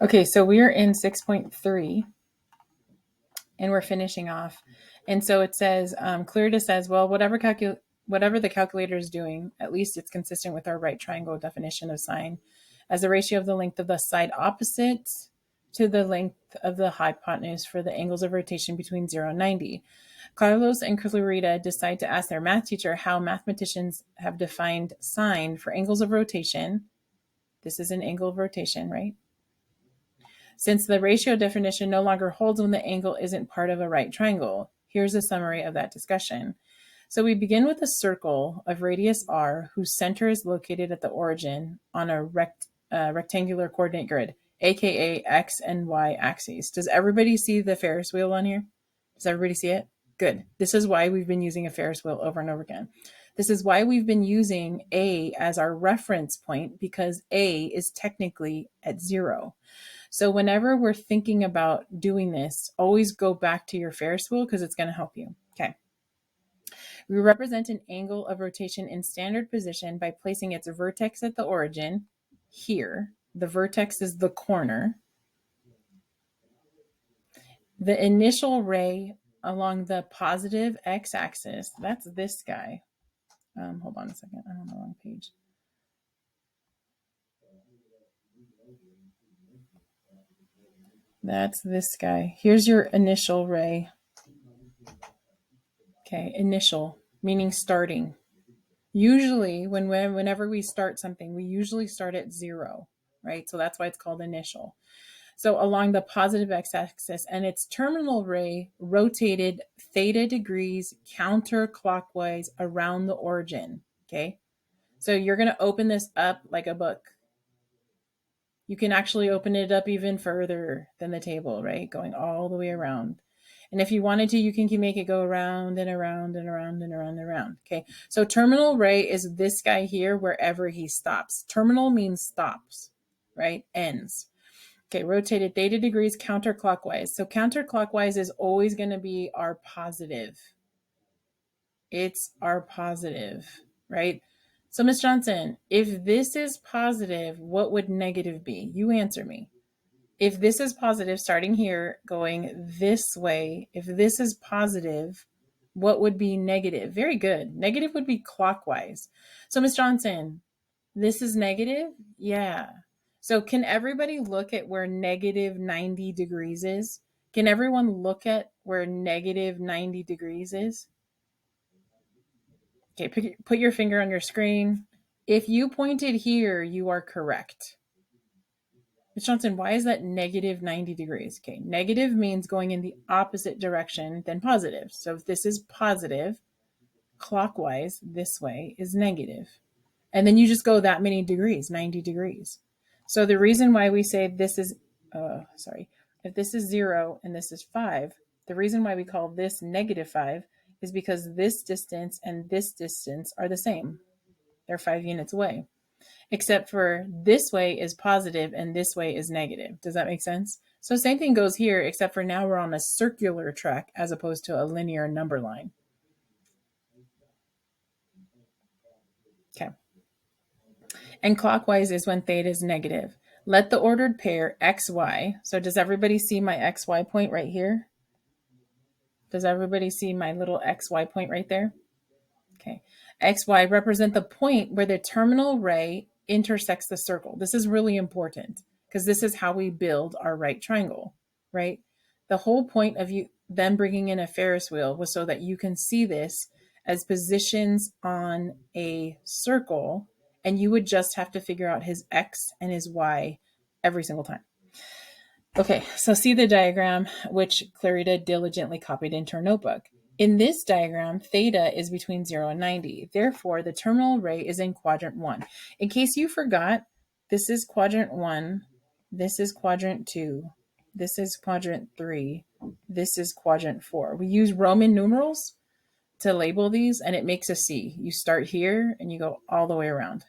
Okay, so we are in 6.3 and we're finishing off. And so it says, Clarita says, well, whatever the calculator is doing, at least it's consistent with our right triangle definition of sine as the ratio of the length of the side opposite to the length of the hypotenuse for the angles of rotation between 0 and 90. Carlos and Clarita decide to ask their math teacher how mathematicians have defined sine for angles of rotation. This is an angle of rotation, right? Since the ratio definition no longer holds when the angle isn't part of a right triangle. Here's a summary of that discussion. So we begin with a circle of radius r whose center is located at the origin on a rectangular coordinate grid, aka x and y axes. Does everybody see the Ferris wheel on here? Does everybody see it? Good. This is why we've been using a Ferris wheel over and over again. This is why we've been using A as our reference point, because A is technically at 0. So whenever we're thinking about doing this, always go back to your Ferris wheel because it's going to help you. Okay. We represent an angle of rotation in standard position by placing its vertex at the origin here. The vertex is the corner. The initial ray along the positive x-axis, that's this guy. Hold on a second. I'm on the wrong page. That's this guy. Here's your initial ray. Okay, initial, meaning starting. Usually, whenever we start something, we usually start at 0, right? So that's why it's called initial. So along the positive x-axis, and its terminal ray rotated theta degrees counterclockwise around the origin, okay? So you're going to open this up like a book. You can actually open it up even further than the table, right? Going all the way around. And if you wanted to, you can make it go around and around and around and around and around. Okay. So terminal ray is this guy here wherever he stops. Terminal means stops, right? Ends. Okay. Rotated theta degrees counterclockwise. So counterclockwise is always going to be our positive. It's our positive, right? So Ms. Johnson, if this is positive, what would negative be? You answer me. If this is positive, starting here, going this way, if this is positive, what would be negative? Very good. Negative would be clockwise. So Ms. Johnson, this is negative? Yeah. So can everybody look at where negative 90 degrees is? Can everyone look at where negative 90 degrees is? Okay, put your finger on your screen. If you pointed here, you are correct. Ms. Johnson, why is that negative 90 degrees? Okay, negative means going in the opposite direction than positive. So if this is positive, clockwise, this way is negative. And then you just go that many degrees, 90 degrees. So the reason why we say this is, if this is 0 and this is 5, the reason why we call this negative 5 is because this distance and this distance are the same. They're 5 units away. Except for this way is positive and this way is negative. Does that make sense? So same thing goes here, except for now we're on a circular track as opposed to a linear number line. Okay. And clockwise is when theta is negative. Let the ordered pair xy. So does everybody see my xy point right here? Does everybody see my little xy point right there? Okay. XY represent the point where the terminal ray intersects the circle. This is really important because this is how we build our right triangle, right? The whole point of them bringing in a Ferris wheel was so that you can see this as positions on a circle, and you would just have to figure out his X and his Y every single time. Okay, so see the diagram, which Clarita diligently copied into her notebook. In this diagram, theta is between 0 and 90. Therefore, the terminal ray is in quadrant 1. In case you forgot, this is quadrant 1, this is quadrant 2, this is quadrant 3, this is quadrant 4. We use Roman numerals to label these, and it makes a C. You start here, and you go all the way around.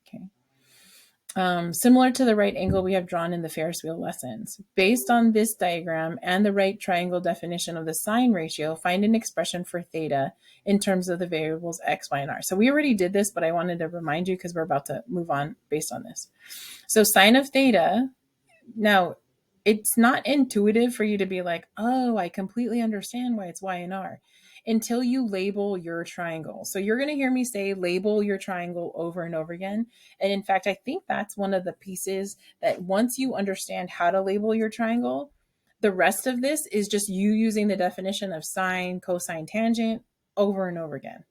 Okay. Similar to the right angle we have drawn in the Ferris wheel lessons. Based on this diagram and the right triangle definition of the sine ratio, find an expression for theta in terms of the variables x, y, and r. So we already did this, but I wanted to remind you because we're about to move on based on this. So sine of theta, Now, it's not intuitive for you to be like, oh, I completely understand why it's y and r until you label your triangle. So you're going to hear me say label your triangle over and over again. And in fact, I think that's one of the pieces that once you understand how to label your triangle, the rest of this is just you using the definition of sine, cosine, tangent over and over again.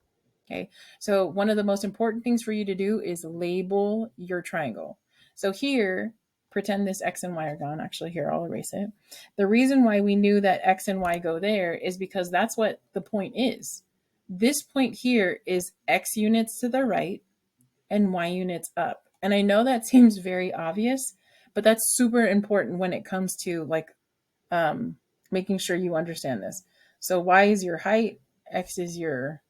Okay. So one of the most important things for you to do is label your triangle. So here, pretend this X and Y are gone. Actually, here, I'll erase it. The reason why we knew that X and Y go there is because that's what the point is. This point here is X units to the right and Y units up. And I know that seems very obvious, but that's super important when it comes to like making sure you understand this. So Y is your height, X is your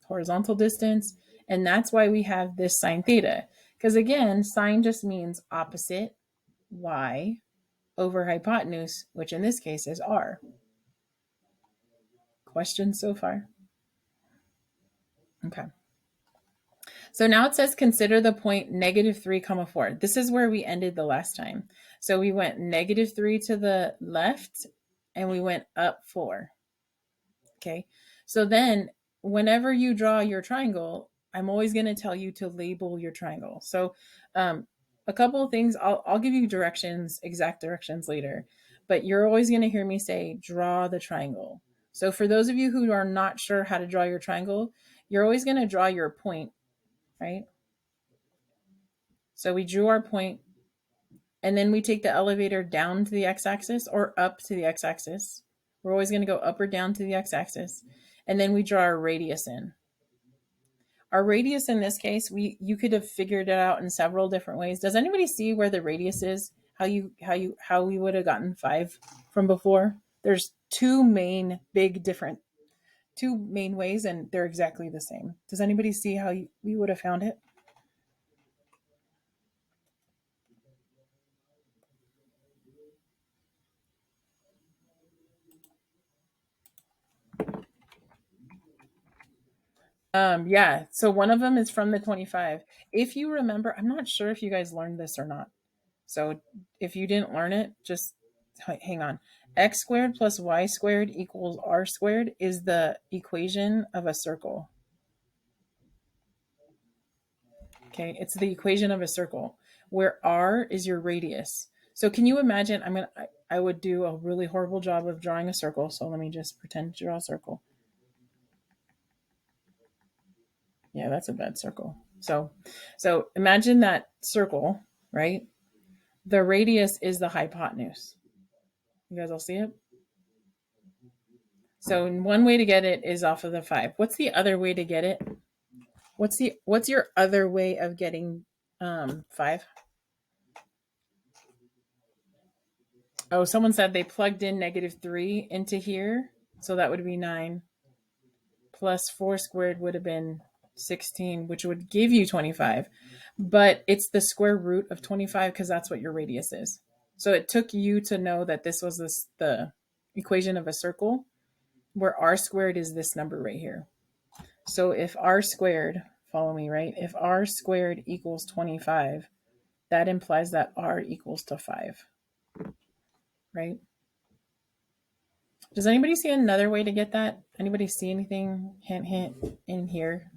horizontal distance, and that's why we have this sine theta. Because again, sine just means opposite Y over hypotenuse, which in this case is R. Questions so far? Okay. So now it says consider the point -3, 4. This is where we ended the last time. So we went -3 to the left and we went up 4. Okay. So then whenever you draw your triangle, I'm always going to tell you to label your triangle. So a couple of things, I'll give you directions, exact directions later, but you're always going to hear me say, draw the triangle. So for those of you who are not sure how to draw your triangle, you're always going to draw your point, right? So we drew our point, and then we take the elevator down to the x-axis or up to the x-axis. We're always going to go up or down to the x-axis. And then we draw our radius in. Our radius in this case, you could have figured it out in several different ways. Does anybody see where the radius is? How we would have gotten 5 from before? There's two main ways, and they're exactly the same. Does anybody see how we would have found it? Yeah. So one of them is from the 25. If you remember, I'm not sure if you guys learned this or not. So if you didn't learn it, just hang on. X squared plus y squared equals r squared is the equation of a circle. Okay, it's the equation of a circle where r is your radius. So can you imagine? I would do a really horrible job of drawing a circle. So let me just pretend to draw a circle. Yeah, that's a bad circle. So imagine that circle, right? The radius is the hypotenuse. You guys all see it? So one way to get it is off of the 5. What's the other way to get it? What's your other way of getting 5? Oh, someone said they plugged in -3 into here, so that would be 9. Plus 4 squared would have been 16, which would give you 25. But it's the square root of 25 because that's what your radius is. So it took you to know that this was the equation of a circle, where r squared is this number right here. So if r squared, follow me, right? If r squared equals 25, that implies that r equals to 5, right? Does anybody see another way to get that? Anybody see anything, hint, in here?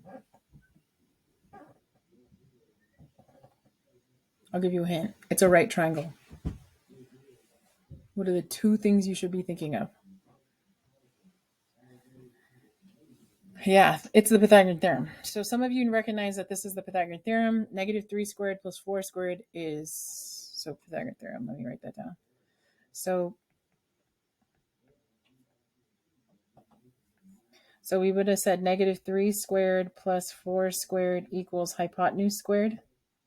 I'll give you a hint. It's a right triangle. What are the two things you should be thinking of? Yeah, it's the Pythagorean theorem. So some of you recognize that this is the Pythagorean theorem. -3 squared plus 4 squared is, so Pythagorean theorem, let me write that down. So we would have said -3 squared plus 4 squared equals hypotenuse squared,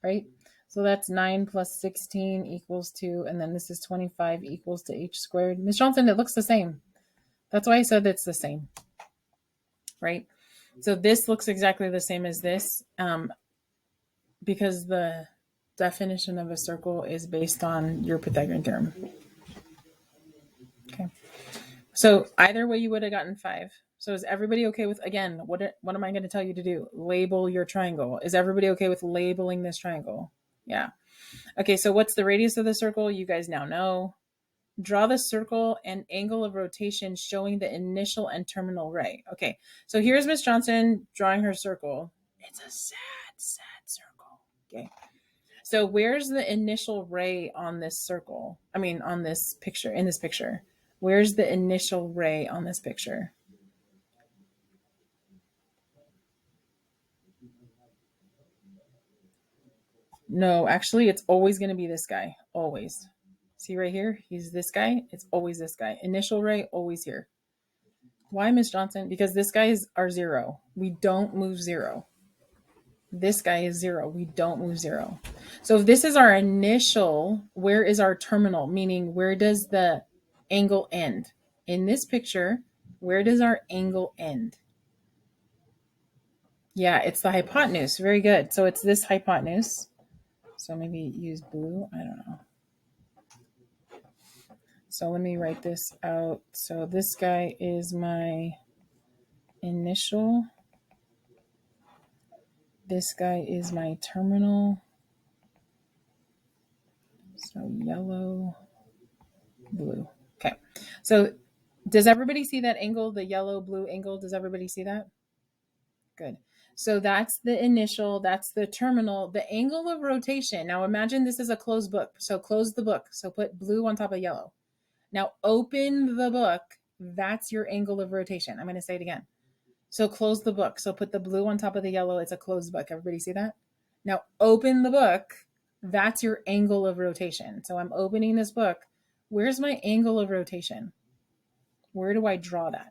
right? So that's 9 plus 16 equals 2, and then this is 25 equals to h squared. Ms. Johnson, it looks the same. That's why I said it's the same, right? So this looks exactly the same as this because the definition of a circle is based on your Pythagorean theorem. Okay. So either way, you would have gotten 5. So is everybody okay with, again, what am I going to tell you to do? Label your triangle. Is everybody okay with labeling this triangle? Yeah. Okay, so what's the radius of the circle? You guys now know. Draw the circle and angle of rotation showing the initial and terminal ray. Okay, so here's Miss Johnson drawing her circle. It's a sad circle. Okay, so where's the initial ray on this circle? I mean, on this picture, in this picture. Where's the initial ray on this picture? No, actually, it's always going to be this guy. Always. See right here? He's this guy. It's always this guy. Initial ray, always here. Why, Miss Johnson? Because this guy is our 0. We don't move 0. This guy is 0. We don't move 0. So if this is our initial, where is our terminal? Meaning, where does the angle end? In this picture, where does our angle end? Yeah, it's the hypotenuse. Very good. So it's this hypotenuse. So maybe use blue. I don't know. So let me write this out. So this guy is my initial. This guy is my terminal. So yellow, blue. Okay. So does everybody see that angle, the yellow, blue angle? Does everybody see that? Good. So that's the initial, that's the terminal, the angle of rotation. Now imagine this is a closed book. So close the book. So put blue on top of yellow. Now open the book. That's your angle of rotation. I'm going to say it again. So close the book. So put the blue on top of the yellow. It's a closed book. Everybody see that? Now open the book. That's your angle of rotation. So I'm opening this book. Where's my angle of rotation? Where do I draw that?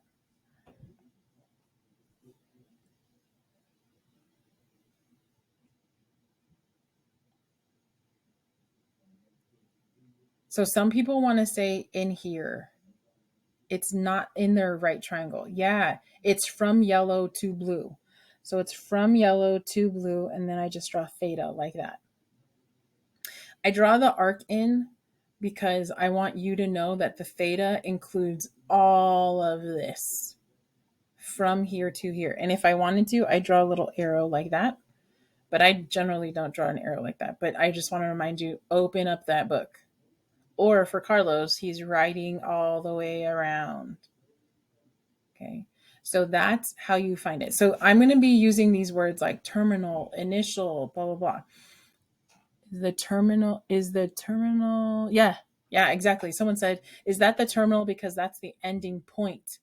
So some people want to say in here. It's not in their right triangle. Yeah, it's from yellow to blue. So it's from yellow to blue, and then I just draw theta like that. I draw the arc in because I want you to know that the theta includes all of this from here to here. And if I wanted to, I draw a little arrow like that. But I generally don't draw an arrow like that. But I just want to remind you, open up that book. Or for Carlos, he's writing all the way around. Okay. So that's how you find it. So I'm going to be using these words like terminal, initial, blah, blah, blah. The terminal is the terminal. Yeah. Yeah, exactly. Someone said, is that the terminal? Because that's the ending point.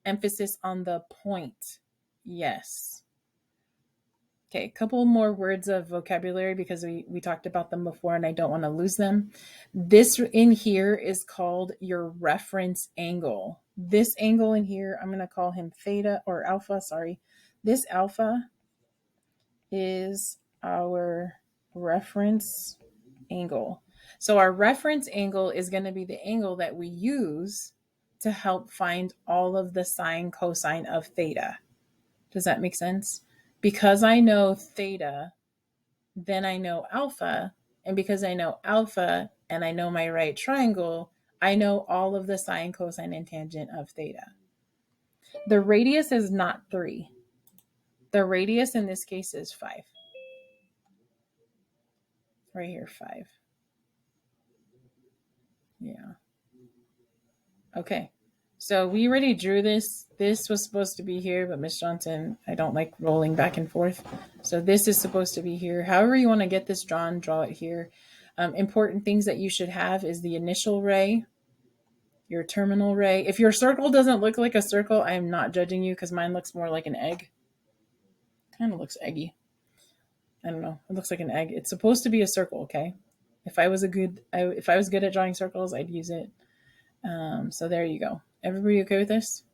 Emphasis on the point. Yes. Okay, a couple more words of vocabulary because we talked about them before and I don't want to lose them. This in here is called your reference angle. This angle in here, I'm going to call him theta or alpha, sorry. This alpha is our reference angle. So our reference angle is going to be the angle that we use to help find all of the sine, cosine of theta. Does that make sense? Because I know theta, then I know alpha. And because I know alpha and I know my right triangle, I know all of the sine, cosine, and tangent of theta. The radius is not 3. The radius in this case is 5. Right here, 5. Yeah. Okay. So we already drew this. This was supposed to be here, but Miss Johnson, I don't like rolling back and forth. So this is supposed to be here. However you want to get this drawn, draw it here. Important things that you should have is the initial ray, your terminal ray. If your circle doesn't look like a circle, I am not judging you because mine looks more like an egg. Kind of looks eggy. I don't know. It looks like an egg. It's supposed to be a circle, okay? If I was good at drawing circles, I'd use it. So there you go. Everybody okay with this?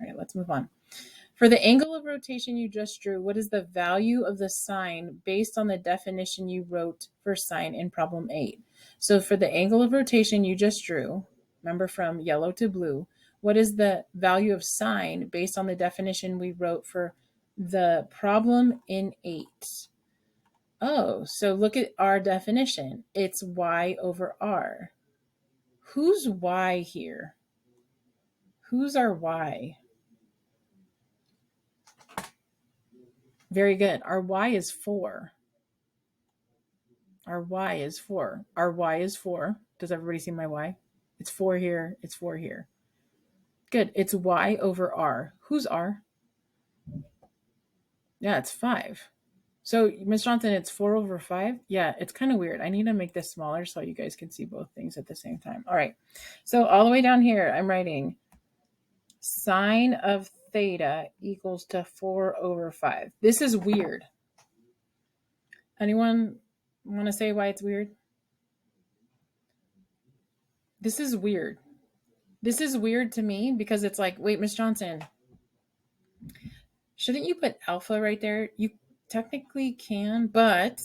All right, let's move on. For the angle of rotation you just drew, what is the value of the sine based on the definition you wrote for sine in problem 8? So for the angle of rotation you just drew, remember from yellow to blue, what is the value of sine based on the definition we wrote for the problem in 8? Oh, so look at our definition. It's y over r. Who's y here? Who's our y? Very good. Our y is 4. Our y is 4. Our y is 4. Does everybody see my y? It's 4 here. It's 4 here. Good. It's y over r. Who's r? Yeah, it's 5. So, Ms. Johnson, it's 4 over 5? Yeah, it's kind of weird. I need to make this smaller so you guys can see both things at the same time. All right. So, all the way down here, I'm writing sine of theta equals to 4 over 5. This is weird. Anyone want to say why it's weird? This is weird. This is weird to me because it's like, wait, Miss Johnson, shouldn't you put alpha right there? You technically can, but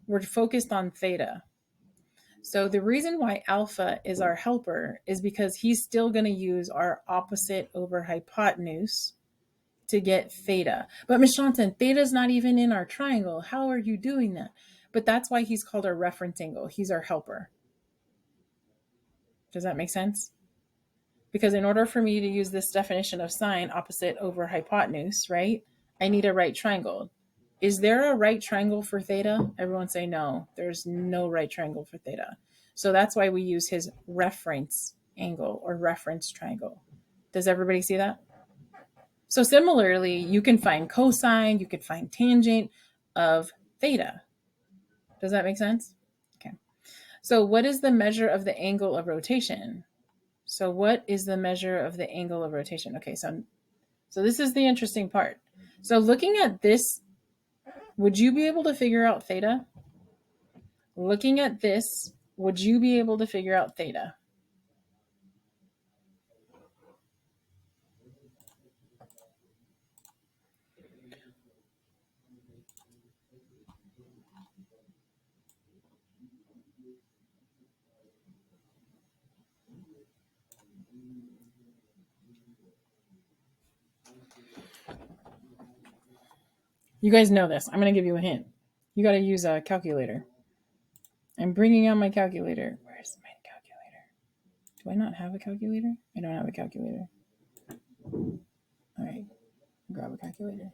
we're focused on theta. So the reason why alpha is our helper is because he's still going to use our opposite over hypotenuse to get theta. But Miss Johnson, theta is not even in our triangle. How are you doing that? But that's why he's called our reference angle. He's our helper. Does that make sense? Because in order for me to use this definition of sine, opposite over hypotenuse, right, I need a right triangle. Is there a right triangle for theta? Everyone say no. There's no right triangle for theta. So that's why we use his reference angle or reference triangle. Does everybody see that? So similarly, you can find cosine, you could find tangent of theta. Does that make sense? Okay. So what is the measure of the angle of rotation? So what is the measure of the angle of rotation? Okay, so this is the interesting part. So looking at this, would you be able to figure out theta? Looking at this, would you be able to figure out theta? You guys know this. I'm going to give you a hint. You got to use a calculator. I'm bringing out my calculator. Where's my calculator? Do I not have a calculator? I don't have a calculator. All right, grab a calculator.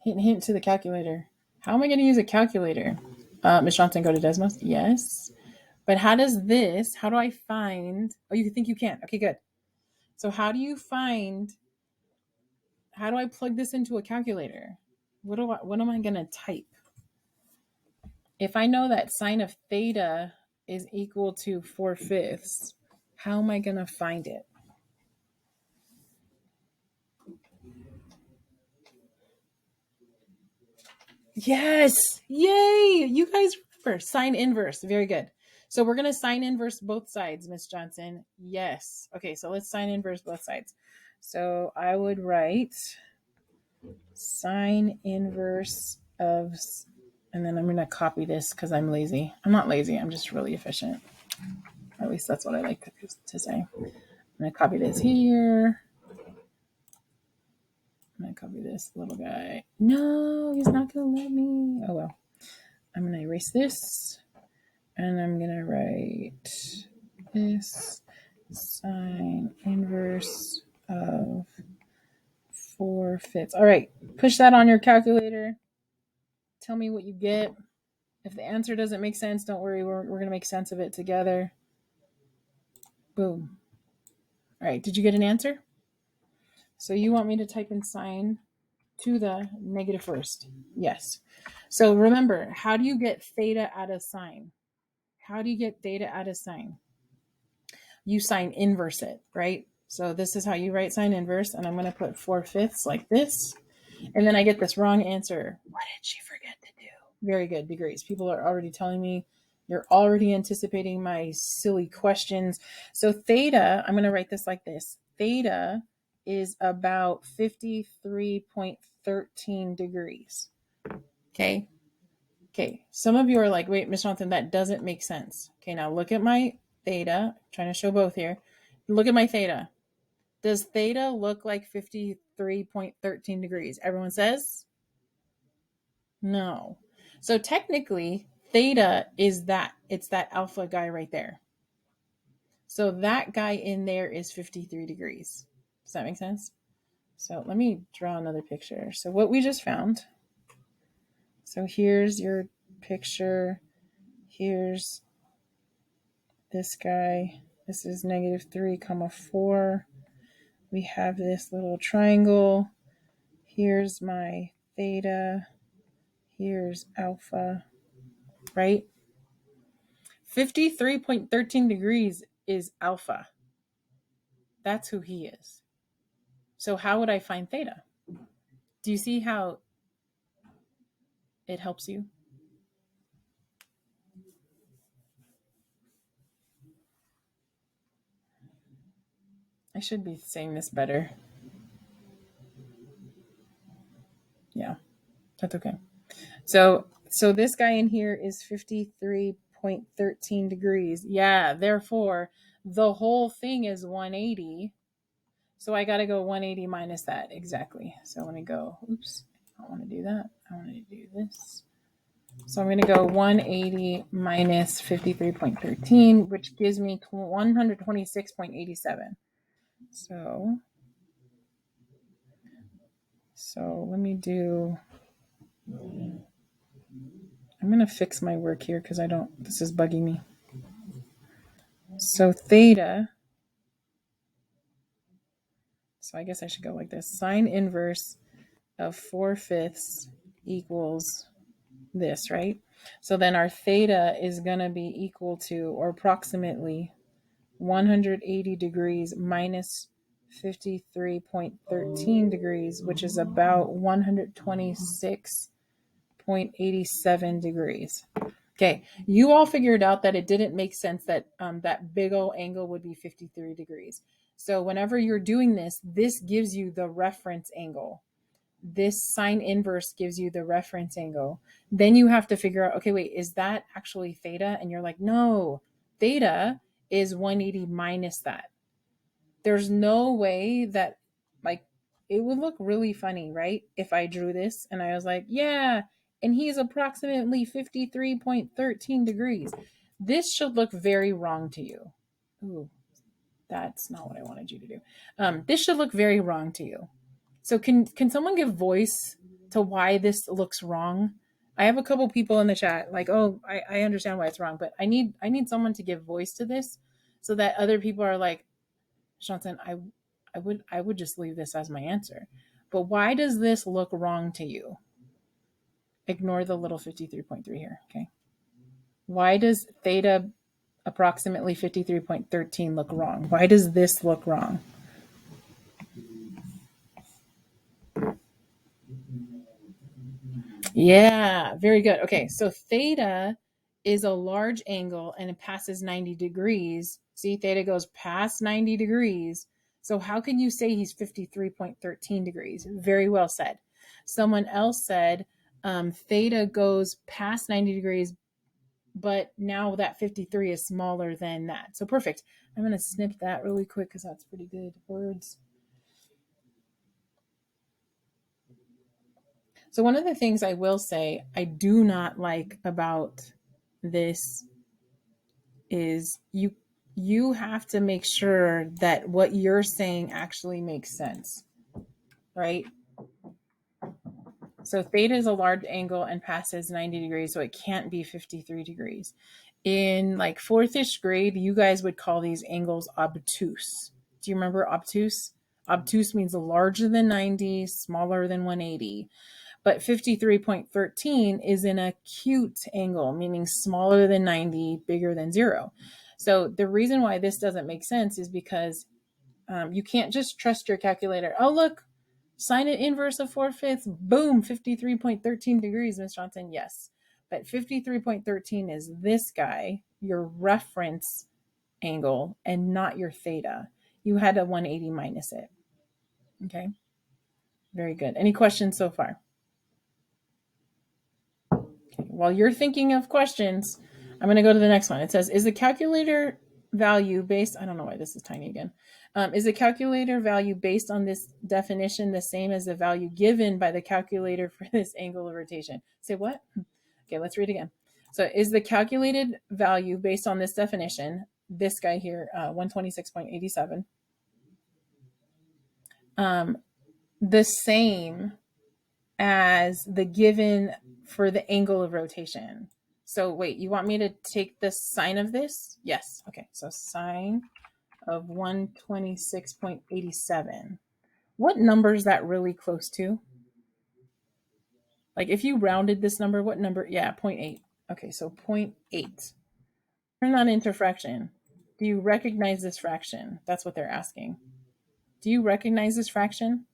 Hint to the calculator. How am I going to use a calculator? Ms. Johnson, go to Desmos? Yes. But how do I find, oh, you think you can? Okay, good. So how do I plug this into a calculator? What am I going to type? If I know that sine of theta is equal to 4/5, how am I going to find it? Yes. Yay. You guys remember sine inverse. Very good. So we're going to sine inverse both sides, Miss Johnson. Yes. Okay, so let's sine inverse both sides. So I would write sine inverse of, and then I'm going to copy this because I'm lazy. I'm not lazy. I'm just really efficient. Or at least that's what I like to say. I'm going to copy this here. I'm going to copy this little guy. No, he's not going to let me. Oh, well. I'm going to erase this. And I'm going to write this sine inverse of 4/5. All right. Push that on your calculator. Tell me what you get. If the answer doesn't make sense, don't worry. We're going to make sense of it together. Boom. All right. Did you get an answer? So you want me to type in sine to the negative first? Yes. So remember, how do you get theta out of sine? How do you get theta out of sine? You sine inverse it, right? So this is how you write sine inverse, and I'm going to put 4/5 like this. And then I get this wrong answer. What did she forget to do? Very good, be great. People are already telling me, you're already anticipating my silly questions. So theta, I'm going to write this like this. Theta is about 53.13 degrees. Okay. Okay. Some of you are like, wait, Ms. Johnson, that doesn't make sense. Okay. Now look at my theta. I'm trying to show both here. Look at my theta. Does theta look like 53.13 degrees? Everyone says no. So technically, theta is that. It's that alpha guy right there. So that guy in there is 53 degrees. Does that make sense? So let me draw another picture. So what we just found. So here's your picture. Here's this guy. This is -3, 4. We have this little triangle. Here's my theta. Here's alpha, right? 53.13 degrees is alpha. That's who he is. So how would I find theta? Do you see how it helps you? I should be saying this better. Yeah, that's okay. So this guy in here is 53.13 degrees. Yeah, therefore the whole thing is 180. So I got to go 180 minus that. Exactly. So let me go, oops, I don't want to do that. I want to do this. So I'm going to go 180 minus 53.13, which gives me 126.87. So let me do, I'm going to fix my work here because this is bugging me. So theta, so I guess I should go like this. Sine inverse of 4/5 equals this, right? So then our theta is going to be equal to, or approximately, 180 degrees minus 53.13 degrees, which is about 126.87 degrees. Okay, you all figured out that it didn't make sense that that big old angle would be 53 degrees. So whenever you're doing this, this gives you the reference angle. This sine inverse gives you the reference angle. Then you have to figure out, okay, wait, is that actually theta? And you're like, no, theta is 180 minus that. There's no way that, like, it would look really funny, right? If I drew this and I was like, yeah, and he's approximately 53.13 degrees. This should look very wrong to you. Ooh, that's not what I wanted you to do. This should look very wrong to you. So can someone give voice to why this looks wrong? I have a couple people in the chat like, oh, I understand why it's wrong, but I need someone to give voice to this so that other people are like, Johnson, I would just leave this as my answer. But why does this look wrong to you? Ignore the little 53.3 here, okay? Why does theta approximately 53.13 look wrong? Why does this look wrong? Yeah, very good. Okay, so theta is a large angle and it passes 90 degrees. See, theta goes past 90 degrees. So how can you say he's 53.13 degrees? Very well said. Someone else said theta goes past 90 degrees, but now that 53 is smaller than that. So perfect. I'm going to snip that really quick because that's pretty good words. So one of the things I will say I do not like about this is you have to make sure that what you're saying actually makes sense, right? So theta is a large angle and passes 90 degrees, so it can't be 53 degrees. In like 4th-ish grade, you guys would call these angles obtuse. Do you remember obtuse? Obtuse means larger than 90, smaller than 180. But 53.13 is an acute angle, meaning smaller than 90, bigger than 0. So the reason why this doesn't make sense is because you can't just trust your calculator. Oh, look, sine inverse of 4/5, boom, 53.13 degrees, Miss Johnson. Yes, but 53.13 is this guy, your reference angle, and not your theta. You had a 180 minus it. Okay, very good. Any questions so far? While you're thinking of questions, I'm going to go to the next one. It says, is the calculator value based, I don't know why this is tiny again. Is the calculator value based on this definition the same as the value given by the calculator for this angle of rotation? Say what? Okay, let's read again. So is the calculated value based on this definition, this guy here, 126.87, the same as the given for the angle of rotation? So wait, you want me to take the sine of this? Yes. Okay, so sine of 126.87. What number is that really close to? Like if you rounded this number, what number? Yeah, 0.8. Okay, so 0.8. Turn that into fraction. Do you recognize this fraction? That's what they're asking. Do you recognize this fraction?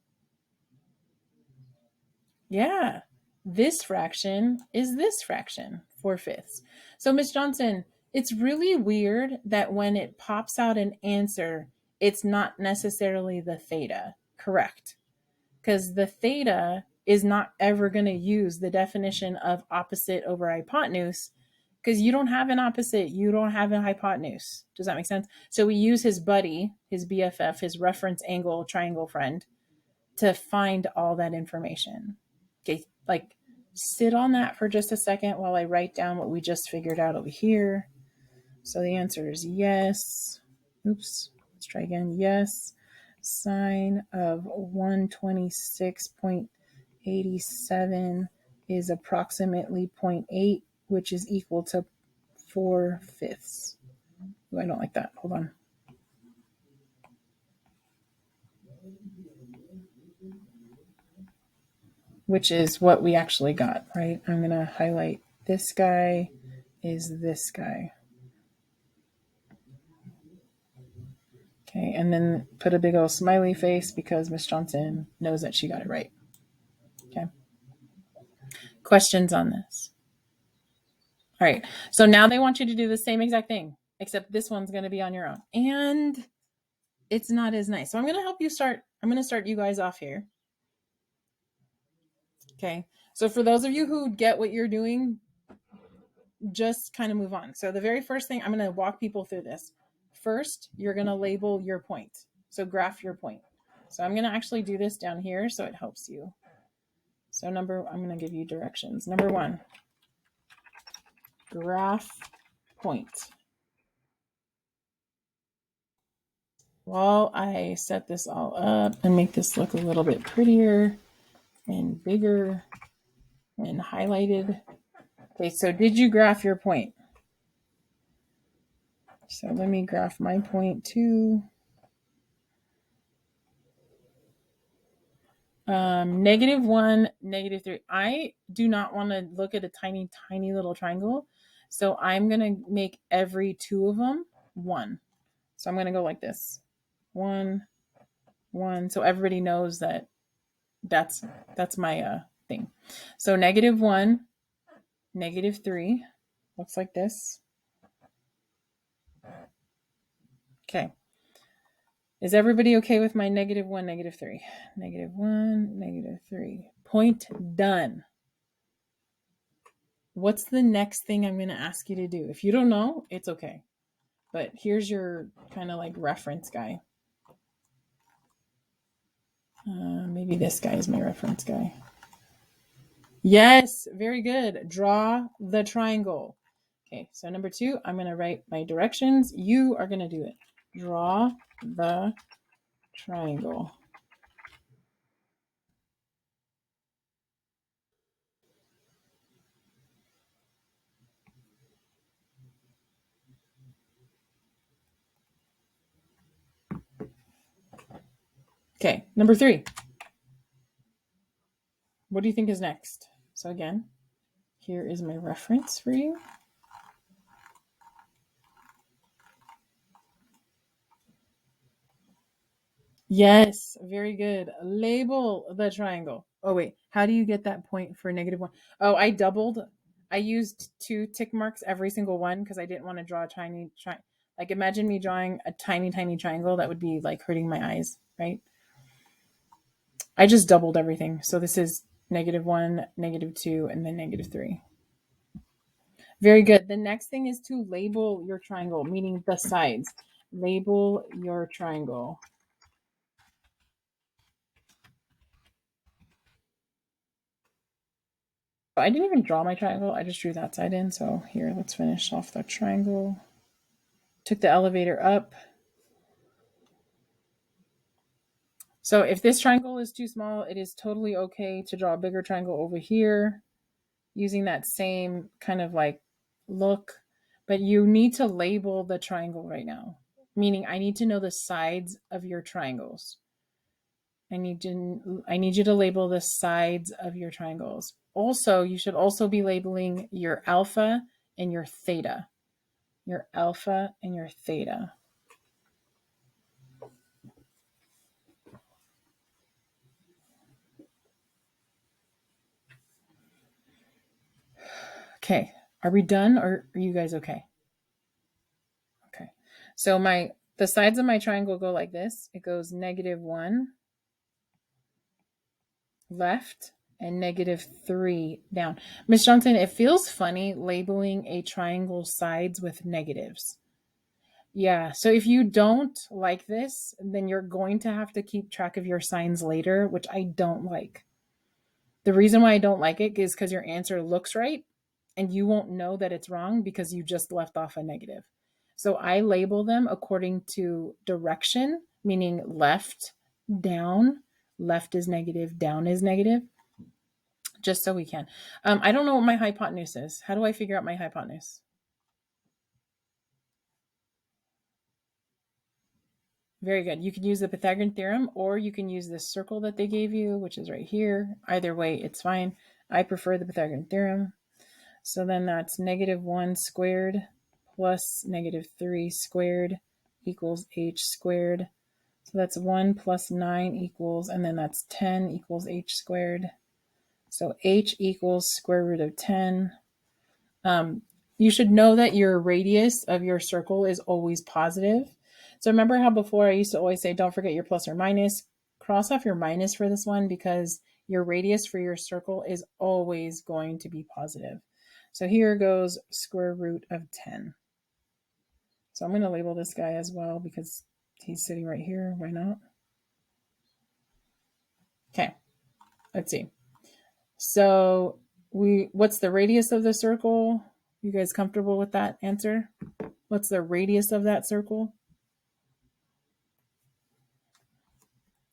Yeah. This fraction is this fraction, 4/5. So, Miss Johnson, it's really weird that when it pops out an answer, it's not necessarily the theta. Correct. Because the theta is not ever going to use the definition of opposite over hypotenuse because you don't have an opposite, you don't have a hypotenuse. Does that make sense? So we use his buddy, his BFF, his reference angle triangle friend to find all that information. Okay, like sit on that for just a second while I write down what we just figured out over here. So the answer is yes. Oops, let's try again. Yes. Sine of 126.87 is approximately 0.8, which is equal to 4/5. Ooh, I don't like that. Hold on. Which is what we actually got, right? I'm going to highlight this guy is this guy. Okay, and then put a big old smiley face because Miss Johnson knows that she got it right. Okay. Questions on this? All right. So now they want you to do the same exact thing, except this one's going to be on your own. And it's not as nice. So I'm going to help you start. I'm going to start you guys off here. Okay. So for those of you who get what you're doing, just kind of move on. So the very first thing, I'm going to walk people through this. First, you're going to label your point. So graph your point. So I'm going to actually do this down here so it helps you. So I'm going to give you directions. Number 1, graph point. While I set this all up and make this look a little bit prettier and bigger and highlighted. Okay, so did you graph your point? So let me graph my point too. -1, -3. I do not want to look at a tiny, tiny little triangle. So I'm going to make every 2 of them 1. So I'm going to go like this. 1, 1. So everybody knows that that's my thing. So -1, -3 looks like this. Okay. Is everybody okay with my -1, -3? -1, -3. Point done. What's the next thing I'm going to ask you to do? If you don't know, it's okay. But here's your kind of like reference guy. Maybe this guy is my reference guy. Yes, very good. Draw the triangle. Okay, so number 2, I'm going to write my directions. You are going to do it. Draw the triangle. Okay, number 3. What do you think is next? So again, here is my reference for you. Yes, very good. Label the triangle. Oh, wait. How do you get that point for -1? Oh, I doubled. I used 2 tick marks every single one because I didn't want to draw a tiny like imagine me drawing a tiny, tiny triangle. That would be like hurting my eyes, right? I just doubled everything. So this is -1, -2, and then -3. Very good. The next thing is to label your triangle, meaning the sides. Label your triangle. I didn't even draw my triangle. I just drew that side in. So here, let's finish off the triangle. Took the elevator up. So if this triangle is too small, it is totally okay to draw a bigger triangle over here using that same kind of like look, but you need to label the triangle right now. Meaning I need to know the sides of your triangles. I need you to label the sides of your triangles. Also, you should also be labeling your alpha and your theta. Your alpha and your theta. Okay. Are we done or are you guys okay? Okay. So the sides of my triangle go like this. It goes -1 left and -3 down. Miss Johnson, it feels funny labeling a triangle sides with negatives. Yeah, so if you don't like this, then you're going to have to keep track of your signs later, which I don't like. The reason why I don't like it is because your answer looks right and you won't know that it's wrong because you just left off a negative. So I label them according to direction, meaning left, down, left is negative, down is negative, just so we can. I don't know what my hypotenuse is. How do I figure out my hypotenuse? Very good. You can use the Pythagorean theorem or you can use this circle that they gave you, which is right here. Either way, it's fine. I prefer the Pythagorean theorem. So then that's -1 squared plus -3 squared equals h squared. So that's 1 plus 9 equals, and then that's 10 equals h squared. So h equals square root of 10. You should know that your radius of your circle is always positive. So remember how before I used to always say, don't forget your plus or minus. Cross off your minus for this one because your radius for your circle is always going to be positive. So here goes square root of 10. So I'm going to label this guy as well because he's sitting right here. Why not? Okay, let's see. So what's the radius of the circle? You guys comfortable with that answer? What's the radius of that circle?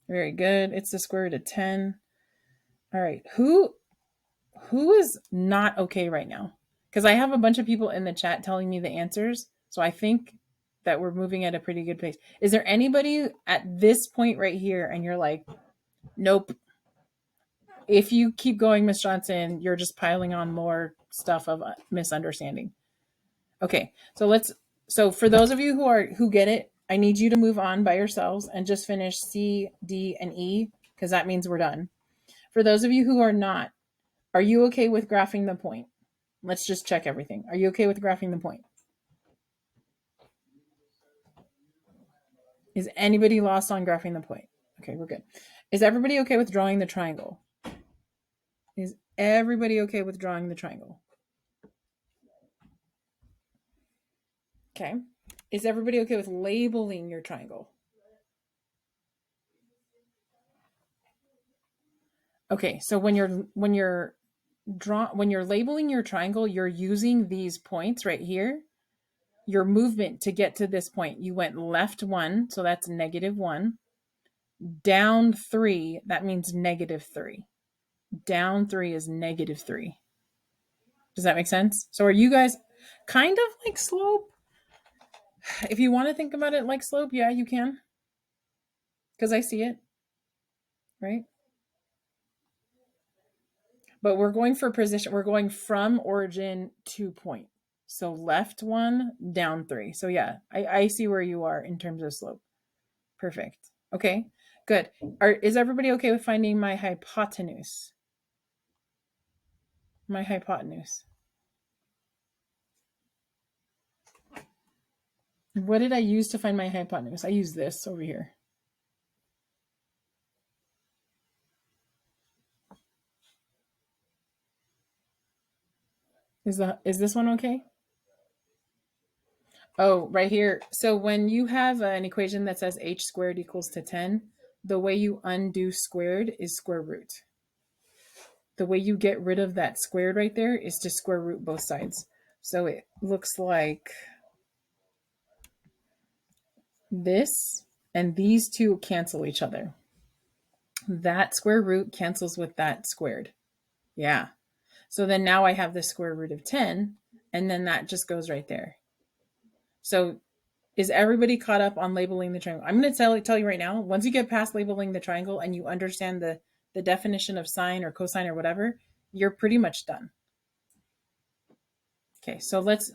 Very good. It's the square root of 10. All right. Who is not okay right now? Because I have a bunch of people in the chat telling me the answers. So I think that we're moving at a pretty good pace. Is there anybody at this point right here and you're like, nope. If you keep going, Miss Johnson, you're just piling on more stuff of misunderstanding. Okay. So for those of you who get it, I need you to move on by yourselves and just finish C, D, and E because that means we're done. For those of you who are not, are you okay with graphing the point? Let's just check everything. Are you okay with graphing the point? Is anybody lost on graphing the point? Okay, we're good. Is everybody okay with drawing the triangle? Is everybody okay with drawing the triangle? Okay. Is everybody okay with labeling your triangle? Okay, so when you're labeling your triangle, you're using these points right here. Your movement to get to this point, you went left 1, so that's -1. Down 3, that means -3. Down 3 is -3. Does that make sense? So are you guys kind of like slope? If you want to think about it like slope, yeah, you can. Because I see it, right? But we're going for position. We're going from origin to point. So left 1, down 3. So yeah, I see where you are in terms of slope. Perfect. Okay, good. Is everybody okay with finding my hypotenuse? My hypotenuse. What did I use to find my hypotenuse? I used this over here. Is this one okay? Oh, right here. So when you have an equation that says h squared equals to 10, the way you undo squared is square root. The way you get rid of that squared right there is to square root both sides. So it looks like this, and these two cancel each other. That square root cancels with that squared. Yeah. So then now I have the square root of 10, and then that just goes right there. So is everybody caught up on labeling the triangle? I'm going to tell you right now, once you get past labeling the triangle and you understand the definition of sine or cosine or whatever, you're pretty much done. Okay, so let's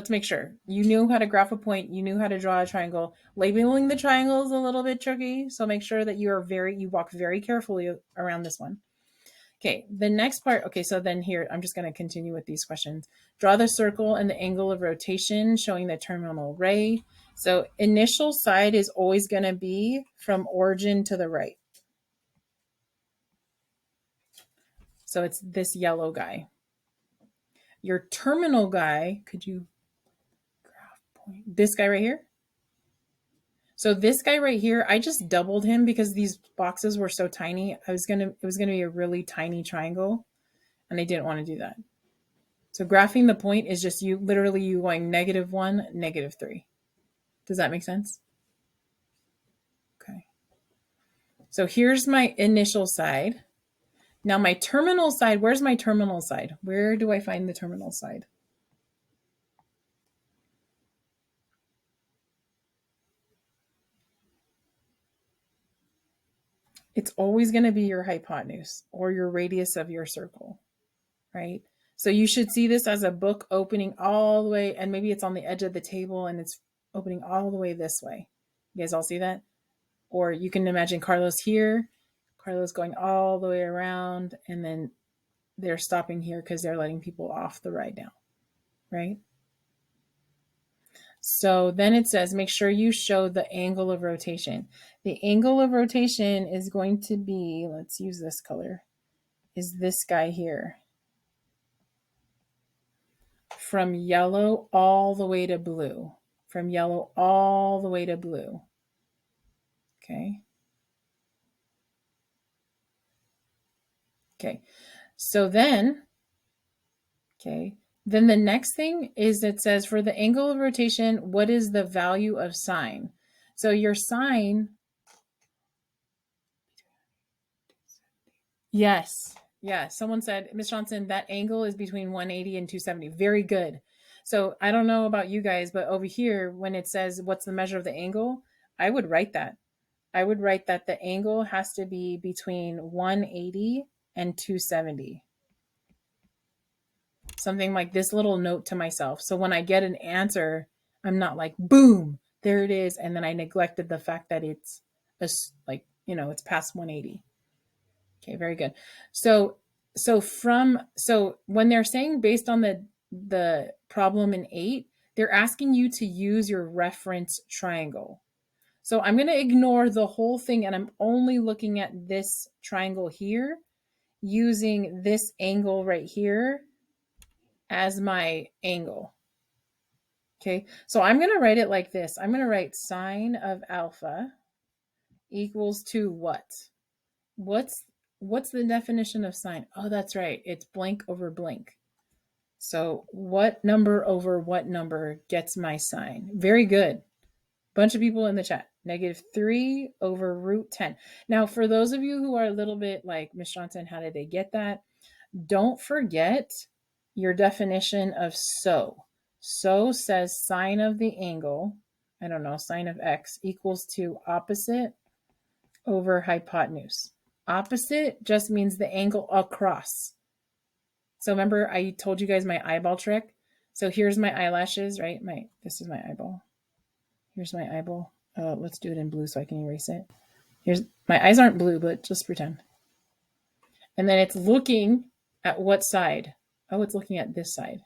make sure you knew how to graph a point, you knew how to draw a triangle. Labeling the triangle is a little bit tricky, so make sure that you walk very carefully around this one. Okay, the next part. Okay, so then here I'm just going to continue with these questions. Draw the circle and the angle of rotation showing the terminal ray. So initial side is always going to be from origin to the right. So it's this yellow guy. Your terminal guy, could you graph point? This guy right here? So this guy right here, I just doubled him because these boxes were so tiny. It was gonna be a really tiny triangle, and I didn't want to do that. So graphing the point is just you going -1, -3. Does that make sense? Okay. So here's my initial side. Now my terminal side, where's my terminal side? Where do I find the terminal side? It's always going to be your hypotenuse or your radius of your circle, right? So you should see this as a book opening all the way, and maybe it's on the edge of the table and it's opening all the way this way. You guys all see that? Or you can imagine Carlos here, Carlos going all the way around, and then they're stopping here because they're letting people off the ride now, right? So then it says, make sure you show the angle of rotation. The angle of rotation is going to be, let's use this color, is this guy here. From yellow all the way to blue. From yellow all the way to blue. Okay. Okay. So then, then the next thing is it says for the angle of rotation, what is the value of sine? So your sine, yes. Yeah. Someone said, Ms. Johnson, that angle is between 180 and 270. Very good. So I don't know about you guys, but over here, when it says what's the measure of the angle, I would write that. I would write that the angle has to be between 180 and 270. Something like this little note to myself. So when I get an answer, I'm not like, boom, there it is. And then I neglected the fact that it's it's past 180. Okay, very good. So when they're saying based on the problem in 8, they're asking you to use your reference triangle. So I'm going to ignore the whole thing and I'm only looking at this triangle here using this angle right here as my angle. Okay, so I'm going to write it like this. I'm going to write sine of alpha equals to what? What's the definition of sine? Oh, that's right. It's blank over blank. So what number over what number gets my sine? Very good. Bunch of people in the chat. -3 over root 10. Now, for those of you who are a little bit like, Ms. Johnson, how did they get that? Don't forget your definition of so. So says sine of the angle, I don't know, sine of x equals to opposite over hypotenuse. Opposite just means the angle across. So remember I told you guys my eyeball trick? So here's my eyelashes, right? This is my eyeball. Here's my eyeball. Let's do it in blue so I can erase it. Here's my eyes aren't blue, but just pretend. And then it's looking at what side? Oh, it's looking at this side.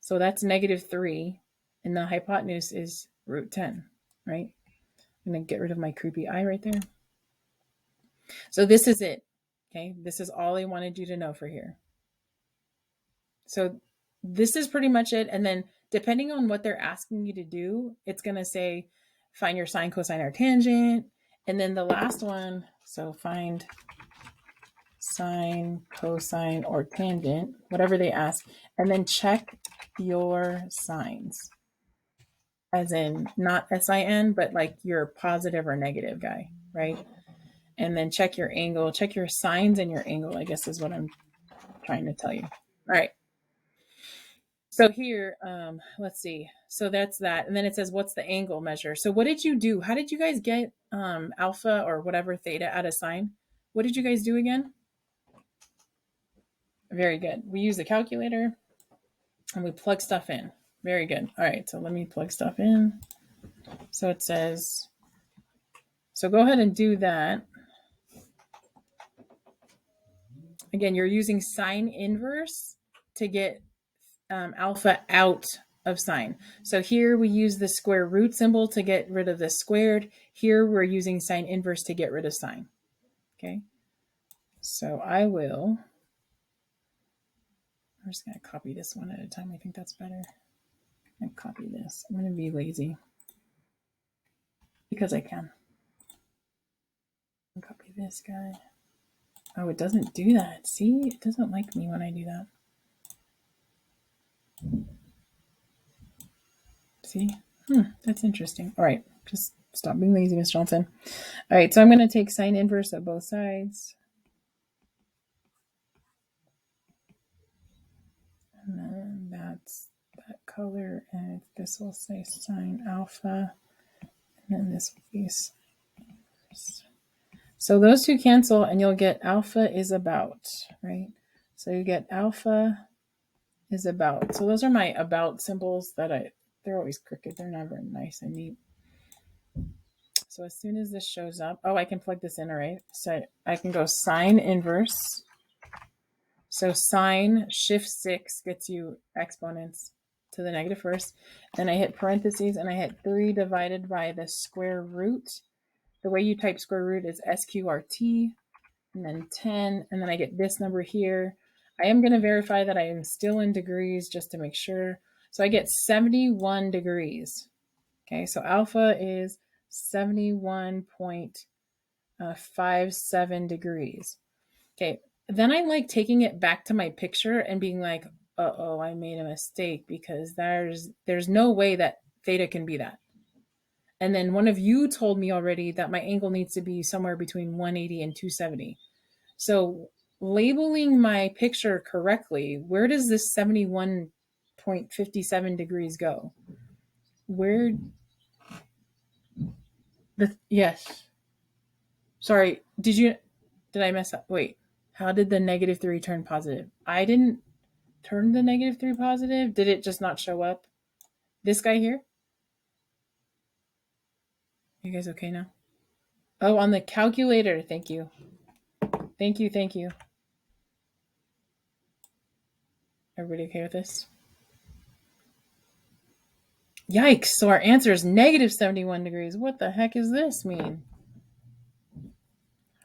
So that's -3, and the hypotenuse is root 10, right? I'm going to get rid of my creepy eye right there. So this is it. Okay, this is all I wanted you to know for here. So this is pretty much it. And then depending on what they're asking you to do, it's going to say find your sine, cosine, or tangent. And then the last one, so find sine, cosine, or tangent, whatever they ask, and then check your signs. As in not SIN, but like your positive or negative guy, right? And then check your angle, check your signs and your angle, I guess is what I'm trying to tell you. All right. So here, let's see. So that's that. And then it says, what's the angle measure? So what did you do? How did you guys get alpha or whatever theta out of sine? What did you guys do again? Very good. We use the calculator and we plug stuff in. Very good. All right. So let me plug stuff in. So it says, so go ahead and do that. Again, you're using sine inverse to get alpha out of sine. So here we use the square root symbol to get rid of the squared. Here we're using sine inverse to get rid of sine. Okay. So I'm just going to copy this one at a time. I think that's better. And copy this. I'm going to be lazy because I can. And copy this guy. Oh, it doesn't do that. See, it doesn't like me when I do that. See? That's interesting. All right. Just stop being lazy, Miss Johnson. All right. So I'm going to take sine inverse of both sides. And then that's that color. And this will say sine alpha. And then this will be sine inverse. So those two cancel and you'll get alpha is about, right? So you get alpha is about. So those are my about symbols that they're always crooked. They're never nice and neat. So as soon as this shows up, oh, I can plug this in, all right? So I can go sine inverse. So sine shift 6 gets you exponents to the negative first. Then I hit parentheses and I hit 3 divided by the square root. The way you type square root is SQRT and then 10. And then I get this number here. I am going to verify that I am still in degrees just to make sure. So I get 71 degrees. Okay, so alpha is 71.57 degrees. Okay, then I like taking it back to my picture and being like, uh-oh, I made a mistake because there's no way that theta can be that. And then one of you told me already that my angle needs to be somewhere between 180 and 270. So labeling my picture correctly, where does this 71.57 degrees go? Where? Yes. Sorry, did I mess up? Wait, how did the -3 turn positive? I didn't turn the -3 positive. Did it just not show up? This guy here? You guys okay now? Oh, on the calculator. Thank you. Thank you. Thank you. Everybody okay with this? Yikes. So our answer is -71 degrees. What the heck does this mean?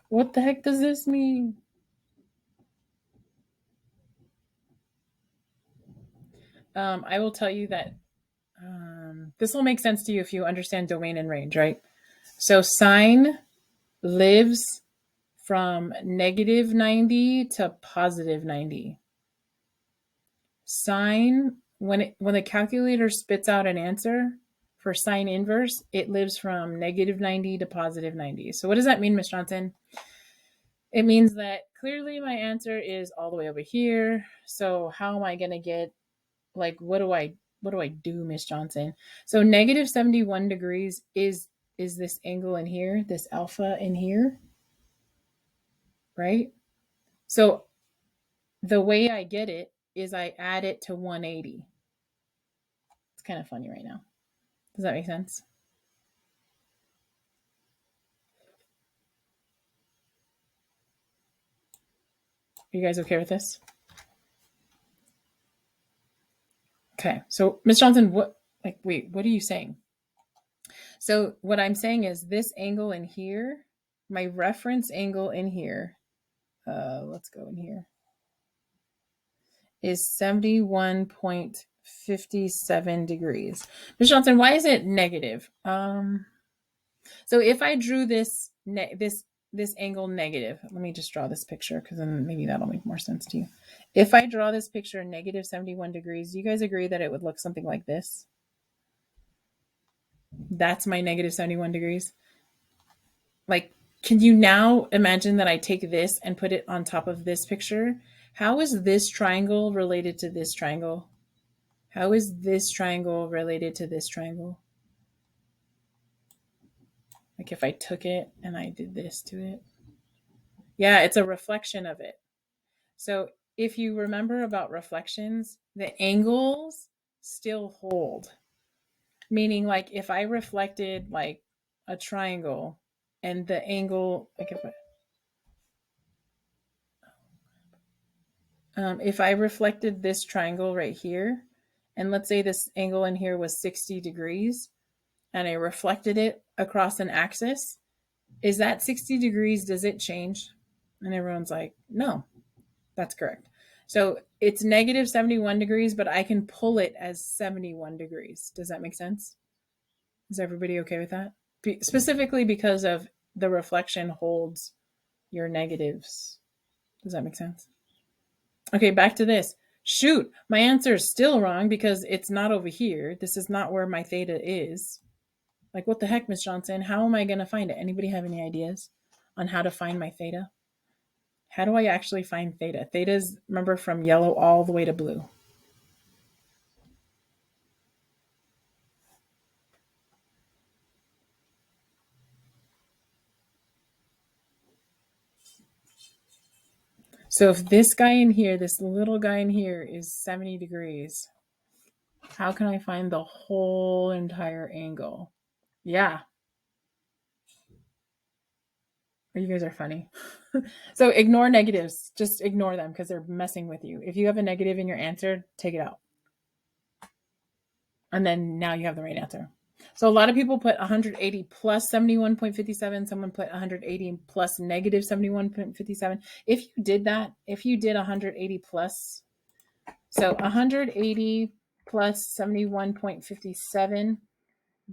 What the heck does this mean? I will tell you that this will make sense to you if you understand domain and range, right? So sine lives from -90 to +90. Sine, when the calculator spits out an answer for sine inverse, it lives from -90 to +90. So what does that mean, Ms. Johnson? It means that clearly my answer is all the way over here. So how am I going to get, like, what do I do, Miss Johnson? So -71 degrees is this angle in here, this alpha in here, right? So the way I get it is I add it to 180. It's kind of funny right now. Does that make sense? Are you guys okay with this? Okay. So Ms. Johnson, what are you saying? So what I'm saying is this angle in here, my reference angle in here, let's go in here, is 71.57 degrees. Ms. Johnson, why is it negative? So if I drew this angle negative, let me just draw this picture because then maybe that'll make more sense to you. If I draw this picture -71 degrees, do you guys agree that it would look something like this? That's my -71 degrees. Like, can you now imagine that I take this and put it on top of this picture? How is this triangle related to this triangle? How is this triangle related to this triangle? Like if I took it and I did this to it. Yeah, it's a reflection of it. So if you remember about reflections, the angles still hold. Meaning like if I reflected like a triangle and the angle, like if I reflected this triangle right here, and let's say this angle in here was 60 degrees, and I reflected it across an axis, is that 60 degrees? Does it change? And everyone's like, no, that's correct. So it's negative 71 degrees, but I can pull it as 71 degrees. Does that make sense? Is everybody okay with that? Specifically because of the reflection holds your negatives. Does that make sense? Okay, back to this. Shoot, my answer is still wrong because it's not over here. This is not where my theta is. Like, what the heck, Miss Johnson? How am I going to find it? Anybody have any ideas on how to find my theta? How do I actually find theta? Theta is, remember, from yellow all the way to blue. So if this guy in here, this little guy in here is 70 degrees, how can I find the whole entire angle? Yeah. You guys are funny. So ignore negatives. Just ignore them because they're messing with you. If you have a negative in your answer, take it out. And then now you have the right answer. So a lot of people put 180 plus 71.57. Someone put 180 plus negative 71.57. If you did that, if you did 180 plus, so 180 plus 71.57,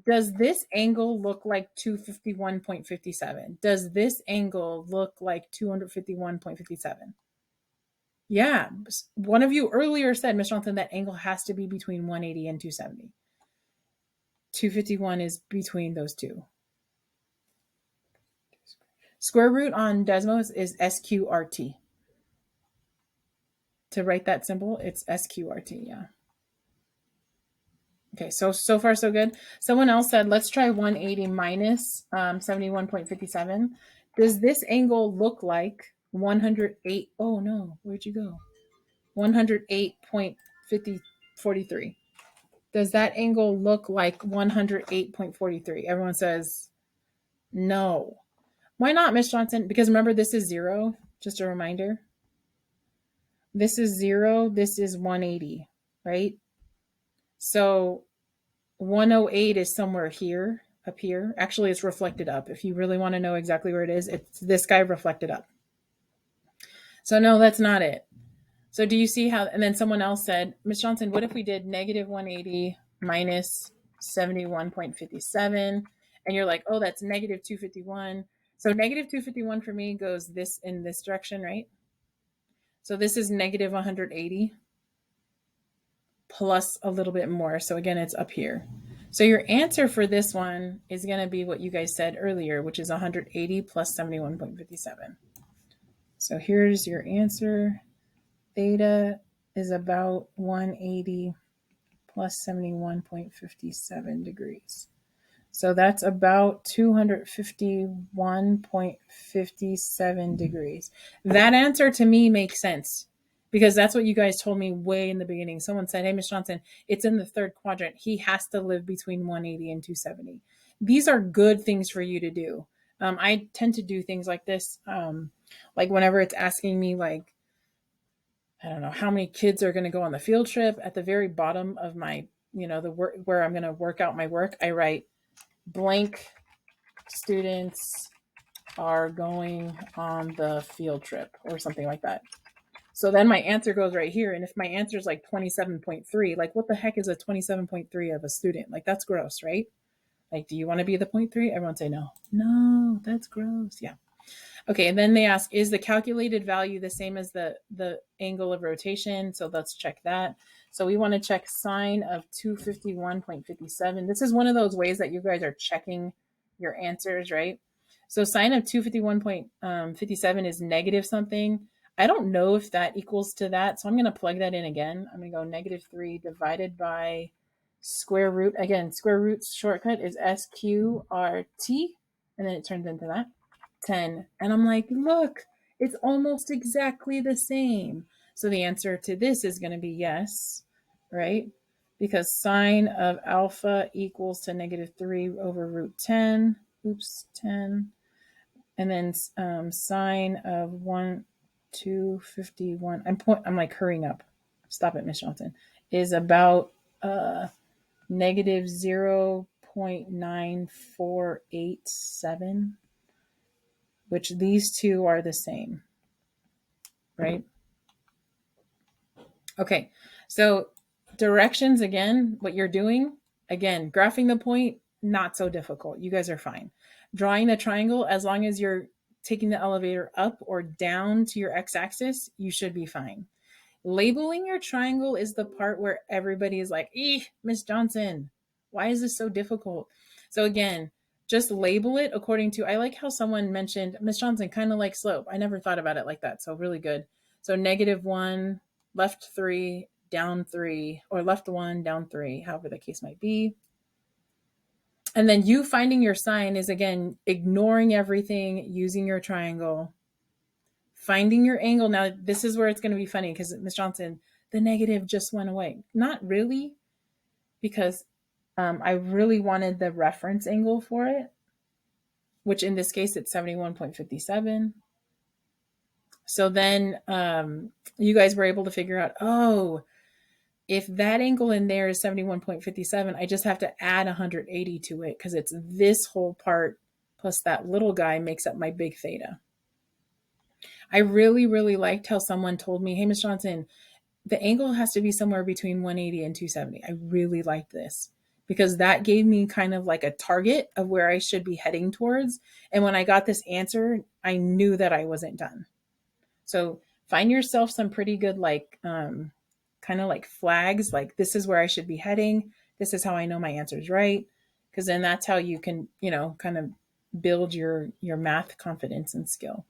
does this angle look like 251.57? Does this angle look like 251.57? Yeah. One of you earlier said, Ms. Johnson, that angle has to be between 180 and 270. 251 is between those two. Square root on Desmos is SQRT. To write that symbol, it's SQRT, yeah. Okay, so far so good. Someone else said, let's try 180 minus 71.57. Does this angle look like 108? Oh no, where'd you go? 108.43. Does that angle look like 108.43? Everyone says no. Why not, Miss Johnson? Because remember, this is 0. Just a reminder. This is 0. This is 180, right? So 108 is somewhere here, up here. Actually, it's reflected up. If you really want to know exactly where it is, it's this guy reflected up. So no, that's not it. So do you see how, and then someone else said, Ms. Johnson, what if we did negative 180 minus 71.57? And you're like, oh, that's negative 251. So negative 251 for me goes this in this direction, right? So this is negative 180 plus a little bit more. So again, it's up here. So your answer for this one is going to be what you guys said earlier, which is 180 plus 71.57. So here's your answer. Theta is about 180 plus 71.57 degrees. So that's about 251.57 degrees. That answer to me makes sense because that's what you guys told me way in the beginning. Someone said, hey, Ms. Johnson, it's in the third quadrant. He has to live between 180 and 270. These are good things for you to do. I tend to do things like this. Like whenever it's asking me like, I don't know how many kids are going to go on the field trip, at the very bottom of my, the work where I'm going to work out my work, I write blank students are going on the field trip or something like that. So then my answer goes right here. And if my answer is like 27.3, like what the heck is a 27.3 of a student? Like that's gross, right? Like, do you want to be the 0.3? Everyone say no. No, that's gross. Yeah. Okay, and then they ask, is the calculated value the same as the angle of rotation? So let's check that. So we want to check sine of 251.57. This is one of those ways that you guys are checking your answers, right? So sine of 251.57 is negative something. I don't know if that equals to that. So I'm going to plug that in again. I'm going to go -3 divided by square root. Again, square root's shortcut is SQRT. And then it turns into that. 10. And I'm like, look, it's almost exactly the same. So the answer to this is going to be yes, right? Because sine of alpha equals to -3 over root 10. Oops, 10. And then sine of 1/251. I'm like hurrying up. Stop it, Miss Johnson. Is about -0.9487, which these two are the same, right? Okay, so directions again, what you're doing, again, graphing the point, not so difficult. You guys are fine. Drawing the triangle, as long as you're taking the elevator up or down to your x-axis, you should be fine. Labeling your triangle is the part where everybody is like, Miss Johnson, why is this so difficult? So again, just label it according to, I like how someone mentioned, Miss Johnson, kind of like slope. I never thought about it like that. So really good. So -1, left 3, down 3, or left 1, down 3, however the case might be. And then you finding your sine is, again, ignoring everything, using your triangle, finding your angle. Now, this is where it's going to be funny because Miss Johnson, the negative just went away. Not really, because I really wanted the reference angle for it, which in this case, it's 71.57. So then you guys were able to figure out, oh, if that angle in there is 71.57, I just have to add 180 to it because it's this whole part plus that little guy makes up my big theta. I really, really liked how someone told me, hey, Miss Johnson, the angle has to be somewhere between 180 and 270. I really liked this because that gave me kind of like a target of where I should be heading towards. And when I got this answer, I knew that I wasn't done. So find yourself some pretty good, like, kind of like flags, like this is where I should be heading. This is how I know my answer is right. Because then that's how you can, kind of build your math confidence and skill.